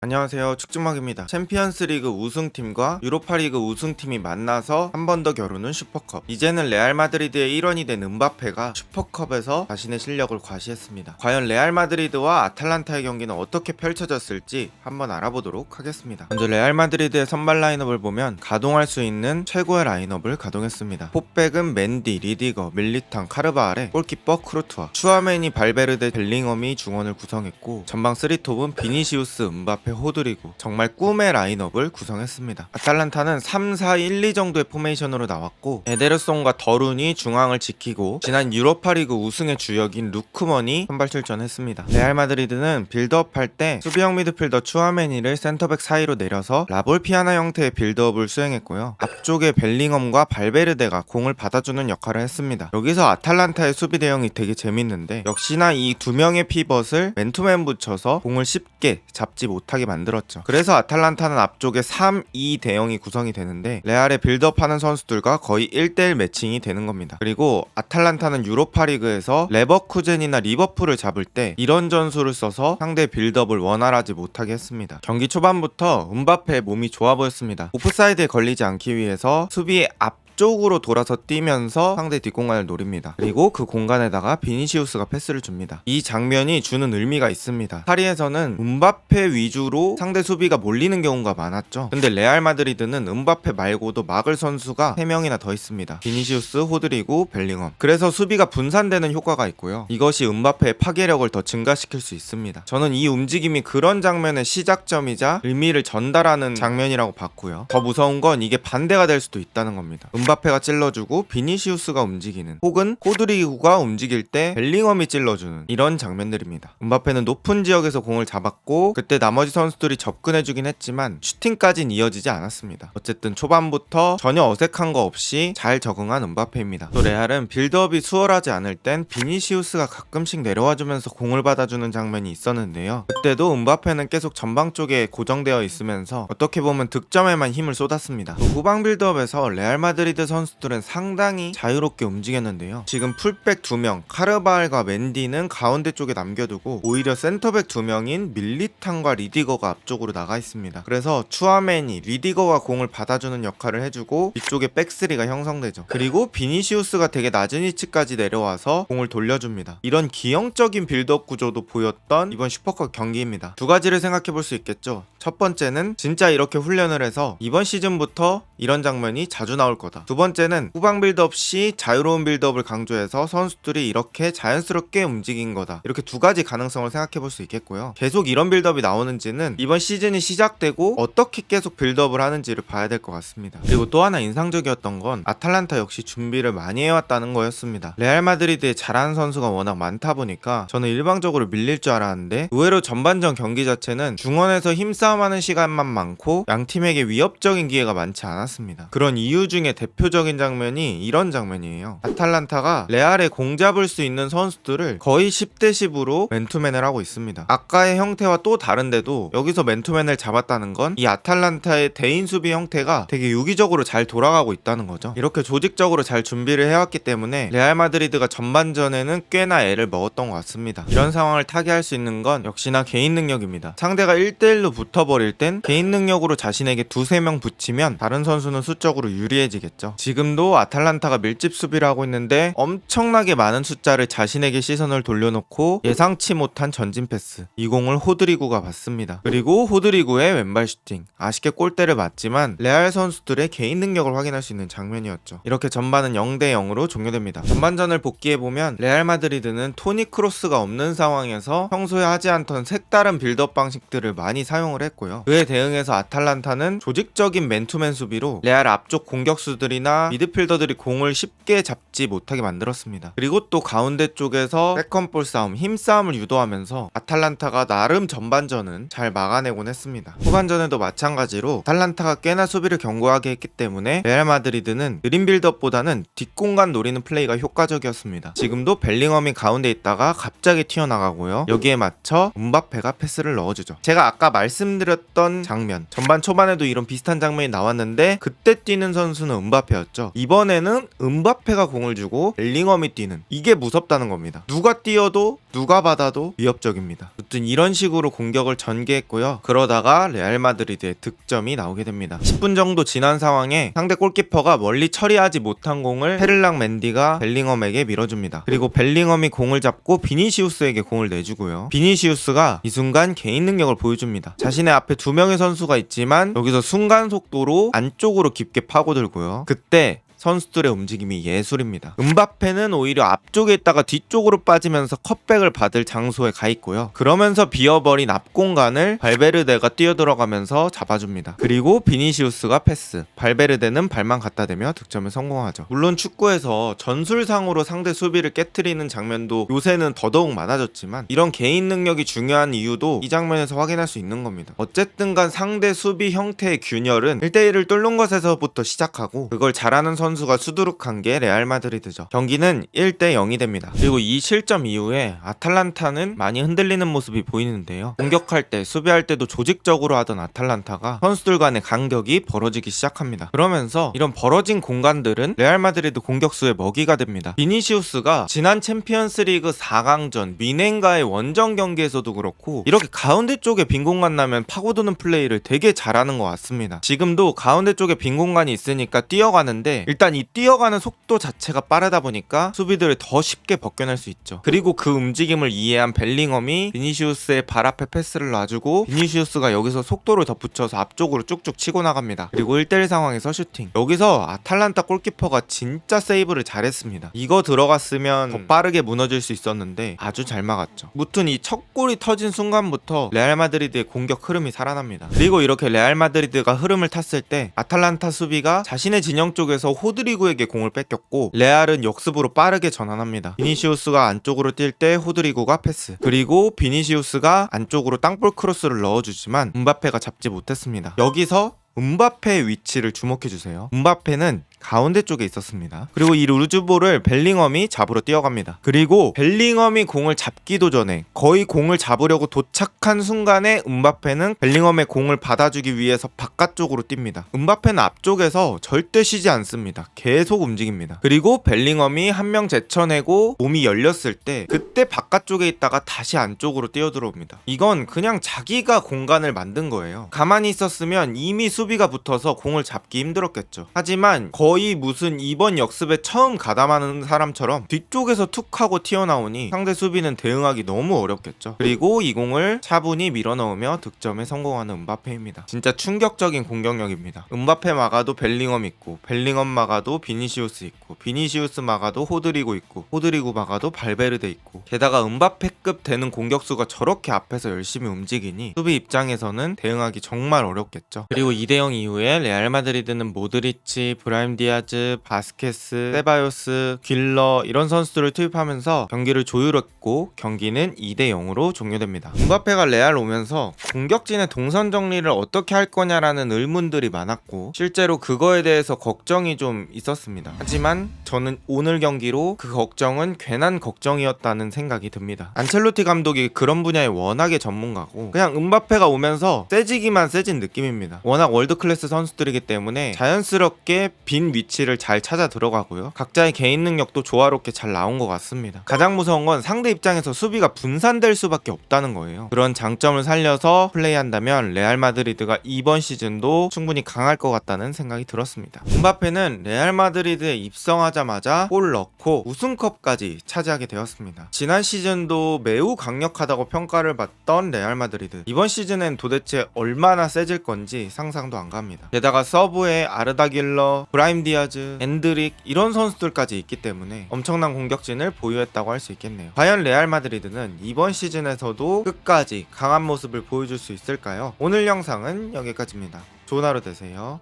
안녕하세요, 축주먹입니다. 챔피언스리그 우승팀과 유로파리그 우승팀이 만나서 한 번 더 겨루는 슈퍼컵. 이제는 레알 마드리드의 일원이 된 음바페가 슈퍼컵에서 자신의 실력을 과시했습니다. 과연 레알 마드리드와 아탈란타의 경기는 어떻게 펼쳐졌을지 한번 알아보도록 하겠습니다. 먼저 레알 마드리드의 선발 라인업을 보면 가동할 수 있는 최고의 라인업을 가동했습니다. 포백은 맨디, 리디거, 밀리탕, 카르바알에 골키퍼 크루투아, 추아메니, 발베르데, 벨링엄이 중원을 구성했고 전방 3톱은 비니시우스, 음바페, 호드리구, 정말 꿈의 라인업을 구성했습니다. 아탈란타는 3-4-1-2 정도의 포메이션으로 나왔고 에데르송과 더룬이 중앙을 지키고 지난 유로파리그 우승의 주역인 루크먼이 선발 출전했습니다. 레알 마드리드는 빌드업할 때 수비형 미드필더 추아메니를 센터백 사이로 내려서 라볼 피아나 형태의 빌드업을 수행했고요. 앞쪽에 벨링엄과 발베르데가 공을 받아주는 역할을 했습니다. 여기서 아탈란타의 수비 대응이 되게 재밌는데 역시나 이 두 명의 피벗을 맨투맨 붙여서 공을 쉽게 잡지 못하게 만들었죠. 그래서 아탈란타는 앞쪽에 3-2 대형이 구성이 되는데 레알의 빌드업하는 선수들과 거의 1대1 매칭이 되는 겁니다. 그리고 아탈란타는 유로파리그에서 레버쿠젠이나 리버풀을 잡을 때 이런 전술을 써서 상대 빌드업을 원활하지 못하게 했습니다. 경기 초반부터 음바페의 몸이 좋아 보였습니다. 오프사이드에 걸리지 않기 위해서 수비의 앞쪽으로 돌아서 뛰면서 상대 뒷공간을 노립니다. 그리고 그 공간에다가 비니시우스가 패스를 줍니다. 이 장면이 주는 의미가 있습니다. 파리에서는 음바페 위주로 상대 수비가 몰리는 경우가 많았죠. 근데 레알 마드리드는 음바페 말고도 막을 선수가 3명이나 더 있습니다. 비니시우스, 호드리구, 벨링엄. 그래서 수비가 분산되는 효과가 있고요. 이것이 음바페의 파괴력을 더 증가시킬 수 있습니다. 저는 이 움직임이 그런 장면의 시작점이자 의미를 전달하는 장면이라고 봤고요. 더 무서운 건 이게 반대가 될 수도 있다는 겁니다. 음바페가 찔러주고 비니시우스가 움직이는, 혹은 호드리구가 움직일 때 벨링엄이 찔러주는 이런 장면들입니다. 음바페는 높은 지역에서 공을 잡았고 그때 나머지 선수들이 접근해주긴 했지만 슈팅까진 이어지지 않았습니다. 어쨌든 초반부터 전혀 어색한 거 없이 잘 적응한 음바페입니다. 또 레알은 빌드업이 수월하지 않을 땐 비니시우스가 가끔씩 내려와주면서 공을 받아주는 장면이 있었는데요. 그때도 음바페는 계속 전방 쪽에 고정되어 있으면서 어떻게 보면 득점에만 힘을 쏟았습니다. 또 후방 빌드업에서 레알 마드리드 선수들은 상당히 자유롭게 움직였는데요. 지금 풀백 2명, 카르바알과 맨디는 가운데 쪽에 남겨두고 오히려 센터백 2명인 밀리탕과 리디거가 앞쪽으로 나가 있습니다. 그래서 추아메니, 리디거가 공을 받아주는 역할을 해주고 뒤쪽에 백스리가 형성되죠. 그리고 비니시우스가 되게 낮은 위치까지 내려와서 공을 돌려줍니다. 이런 기형적인 빌드업 구조도 보였던 이번 슈퍼컵 경기입니다. 두 가지를 생각해 볼 수 있겠죠. 첫 번째는 진짜 이렇게 훈련을 해서 이번 시즌부터 이런 장면이 자주 나올 거다. 두 번째는 후방 빌드업 시 자유로운 빌드업을 강조해서 선수들이 이렇게 자연스럽게 움직인 거다. 이렇게 두 가지 가능성을 생각해 볼 수 있겠고요. 계속 이런 빌드업이 나오는지는 이번 시즌이 시작되고 어떻게 계속 빌드업을 하는지를 봐야 될 것 같습니다. 그리고 또 하나 인상적이었던 건 아탈란타 역시 준비를 많이 해왔다는 거였습니다. 레알 마드리드에 잘하는 선수가 워낙 많다 보니까 저는 일방적으로 밀릴 줄 알았는데 의외로 전반전 경기 자체는 중원에서 힘싸움하는 시간만 많고 양팀에게 위협적인 기회가 많지 않았습니다. 그런 이유 중에 대표적인 장면이 이런 장면이에요. 아탈란타가 레알에 공 잡을 수 있는 선수들을 거의 10대 10으로 맨투맨을 하고 있습니다. 아까의 형태와 또 다른데도 여기서 맨투맨을 잡았다는 건 이 아탈란타의 대인 수비 형태가 되게 유기적으로 잘 돌아가고 있다는 거죠. 이렇게 조직적으로 잘 준비를 해왔기 때문에 레알 마드리드가 전반전에는 꽤나 애를 먹었던 것 같습니다. 이런 상황을 타개할 수 있는 건 역시나 개인 능력입니다. 상대가 1대1로 붙어버릴 땐 개인 능력으로 자신에게 2-3명 붙이면 다른 선수는 수적으로 유리해지겠죠. 지금도 아탈란타가 밀집 수비를 하고 있는데 엄청나게 많은 숫자를 자신에게 시선을 돌려놓고 예상치 못한 전진 패스, 이 공을 호드리구가 받습니다. 그리고 호드리구의 왼발 슈팅, 아쉽게 골대를 맞지만 레알 선수들의 개인 능력을 확인할 수 있는 장면이었죠. 이렇게 전반은 0-0으로 종료됩니다. 전반전을 복귀해보면 레알 마드리드는 토니 크로스가 없는 상황에서 평소에 하지 않던 색다른 빌드업 방식들을 많이 사용을 했고요. 그에 대응해서 아탈란타는 조직적인 맨투맨 수비로 레알 앞쪽 공격수들이나 미드필더들이 공을 쉽게 잡지 못하게 만들었습니다. 그리고 또 가운데 쪽에서 세컨볼 싸움, 힘싸움을 유도하면서 아탈란타가 나름 전반전은 잘 막아내곤 했습니다. 후반전에도 마찬가지로 아탈란타가 꽤나 수비를 견고하게 했기 때문에 레알 마드리드는 느린 빌드업보다는 뒷공간 노리는 플레이가 효과적이었습니다. 지금도 벨링엄이 가운데 있다가 갑자기 튀어나가고요. 여기에 맞춰 음바페가 패스를 넣어주죠. 제가 아까 말씀드렸던 장면, 전반 초반에도 이런 비슷한 장면이 나왔는데 그때 뛰는 선수는 음바페 음바페였죠. 이번에는 음바페가 공을 주고 벨링엄이 뛰는, 이게 무섭다는 겁니다. 누가 뛰어도 누가 받아도 위협적입니다. 아무튼 이런 식으로 공격을 전개했고요. 그러다가 레알 마드리드의 득점이 나오게 됩니다. 10분 정도 지난 상황에 상대 골키퍼가 멀리 처리하지 못한 공을 페를랑 맨디가 벨링엄에게 밀어줍니다. 그리고 벨링엄이 공을 잡고 비니시우스에게 공을 내주고요. 비니시우스가 이 순간 개인 능력을 보여줍니다. 자신의 앞에 두 명의 선수가 있지만 여기서 순간 속도로 안쪽으로 깊게 파고들고요. 그때 선수들의 움직임이 예술입니다. 음바페는 오히려 앞쪽에 있다가 뒤쪽으로 빠지면서 컷백을 받을 장소에 가 있고요. 그러면서 비어버린 앞 공간을 발베르데가 뛰어들어가면서 잡아줍니다. 그리고 비니시우스가 패스, 발베르데는 발만 갖다 대며 득점에 성공하죠. 물론 축구에서 전술상으로 상대 수비를 깨트리는 장면도 요새는 더더욱 많아졌지만 이런 개인 능력이 중요한 이유도 이 장면에서 확인할 수 있는 겁니다. 어쨌든 간 상대 수비 형태의 균열은 1대1을 뚫는 것에서부터 시작하고 그걸 잘하는 선수가 수두룩한 게 레알 마드리드죠. 경기는 1대0이 됩니다. 그리고 이 실점 이후에 아탈란타는 많이 흔들리는 모습이 보이는데요. 공격할 때, 수비할 때도 조직적으로 하던 아탈란타가 선수들 간의 간격이 벌어지기 시작합니다. 그러면서 이런 벌어진 공간들은 레알 마드리드 공격수의 먹이가 됩니다. 비니시우스가 지난 챔피언스리그 4강전 미넨과의 원정 경기에서도 그렇고 이렇게 가운데 쪽에 빈 공간 나면 파고드는 플레이를 되게 잘하는 것 같습니다. 지금도 가운데 쪽에 빈 공간이 있으니까 뛰어가는데 일단 이 뛰어가는 속도 자체가 빠르다 보니까 수비들을 더 쉽게 벗겨낼 수 있죠. 그리고 그 움직임을 이해한 벨링엄이 비니시우스의 발 앞에 패스를 놔주고 비니시우스가 여기서 속도를 덧붙여서 앞쪽으로 쭉쭉 치고 나갑니다. 그리고 1대1 상황에서 슈팅. 여기서 아탈란타 골키퍼가 진짜 세이브를 잘했습니다. 이거 들어갔으면 더 빠르게 무너질 수 있었는데 아주 잘 막았죠. 무튼 이 첫 골이 터진 순간부터 레알 마드리드의 공격 흐름이 살아납니다. 그리고 이렇게 레알 마드리드가 흐름을 탔을 때 아탈란타 수비가 자신의 진영 쪽에서 호드리구에게 공을 뺏겼고 레알은 역습으로 빠르게 전환합니다. 비니시우스가 안쪽으로 뛸 때 호드리구가 패스, 그리고 비니시우스가 안쪽으로 땅볼 크로스를 넣어주지만 음바페가 잡지 못했습니다. 여기서 음바페의 위치를 주목해주세요. 음바페는 가운데 쪽에 있었습니다. 그리고 이 루즈볼을 벨링엄이 잡으러 뛰어갑니다. 그리고 벨링엄이 공을 잡기도 전에 거의 공을 잡으려고 도착한 순간에 음바페는 벨링엄의 공을 받아주기 위해서 바깥쪽으로 뜁니다. 음바페는 앞쪽에서 절대 쉬지 않습니다. 계속 움직입니다. 그리고 벨링엄이 한 명 제쳐내고 몸이 열렸을 때 그때 바깥쪽에 있다가 다시 안쪽으로 뛰어들어옵니다. 이건 그냥 자기가 공간을 만든 거예요. 가만히 있었으면 이미 수비가 붙어서 공을 잡기 힘들었겠죠. 하지만 거의 무슨 이번 역습에 처음 가담하는 사람처럼 뒤쪽에서 툭 하고 튀어나오니 상대 수비는 대응하기 너무 어렵겠죠. 그리고 이 공을 차분히 밀어넣으며 득점에 성공하는 음바페입니다. 진짜 충격적인 공격력입니다. 음바페 막아도 벨링엄 있고, 벨링엄 막아도 비니시우스 있고, 비니시우스 막아도 호드리구 있고, 호드리구 막아도 발베르데 있고, 게다가 음바페급 되는 공격수가 저렇게 앞에서 열심히 움직이니 수비 입장에서는 대응하기 정말 어렵겠죠. 그리고 2대0 이후에 레알 마드리드는 모드리치, 브라임 디아즈, 바스케스, 세바요스, 길러 이런 선수들을 투입하면서 경기를 조율했고 경기는 2대0으로 종료됩니다. 음바페가 레알 오면서 공격진의 동선 정리를 어떻게 할 거냐라는 의문들이 많았고 실제로 그거에 대해서 걱정이 좀 있었습니다. 하지만 저는 오늘 경기로 그 걱정은 괜한 걱정이었다는 생각이 듭니다. 안첼로티 감독이 그런 분야에 워낙에 전문가고 그냥 음바페가 오면서 세지기만 세진 느낌입니다. 워낙 월드클래스 선수들이기 때문에 자연스럽게 빈 위치를 잘 찾아 들어가고요. 각자의 개인 능력도 조화롭게 잘 나온 것 같습니다. 가장 무서운 건 상대 입장에서 수비가 분산될 수밖에 없다는 거예요. 그런 장점을 살려서 플레이한다면 레알 마드리드가 이번 시즌도 충분히 강할 것 같다는 생각이 들었습니다. 음바페는 레알 마드리드에 입성하자마자 골 넣고 우승컵까지 차지하게 되었습니다. 지난 시즌도 매우 강력하다고 평가를 받던 레알 마드리드, 이번 시즌엔 도대체 얼마나 세질 건지 상상도 안 갑니다. 게다가 서브에 아르다 길러, 브라임 디아즈, 엔드릭 이런 선수들까지 있기 때문에 엄청난 공격진을 보유했다고 할 수 있겠네요. 과연 레알 마드리드는 이번 시즌에서도 끝까지 강한 모습을 보여줄 수 있을까요? 오늘 영상은 여기까지입니다. 좋은 하루 되세요.